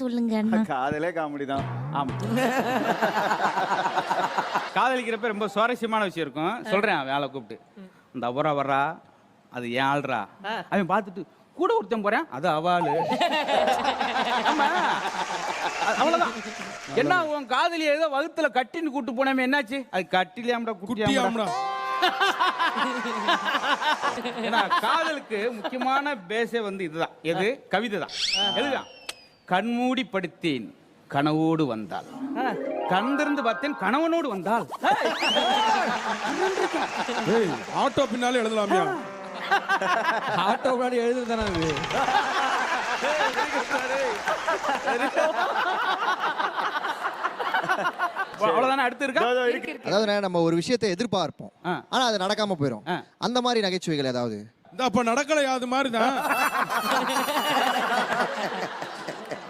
சொல்லுங்க அண்ணா. காதலே காமெடி தான். ஆமா. காதலிக்கிறப்ப ரொம்ப சுவாரஸ்யமான விஷயம் இருக்கும். சொல்றேன் வேலை கூப்பிட்டு. இந்த அவரா வர்றா அது ஏன் ஆள்றா அவன் பார்த்துட்டு கூட ஒருத்தன் போறேன் அது அவாளு. ஆமா அவ்வளவுதான். என்ன உன் காதலி ஏதோ வகுத்துல கட்டின்னு கூட்டு போனமே என்னாச்சு? அது கட்டிலியாம்டா குட்டியாம்டா. ஏன்னா காதலுக்கு முக்கியமான பேஸே வந்து இதுதான். எது? கவிதை தான். எதுதான்? கண்மூடி படுத்தேன் கனவோடு வந்தாள், கண்திருந்து பார்த்தேன் கணவனோடு வந்தாள். ஆட்டோ பின்னாலே எழுதலாமியா? ஆட்டோ முன்னாடி எழுதுதானே அது. அவ்வளவுதானே. அடுத்து இருக்கா? அதாவது நம்ம ஒரு விஷயத்தை எதிர்பார்ப்போம், ஆனா அது நடக்காம போயிடும். அந்த மாதிரி நகைச்சுவைகள் ஏதாவது? இந்த அப்ப நடக்கல அது மாதிரிதான்.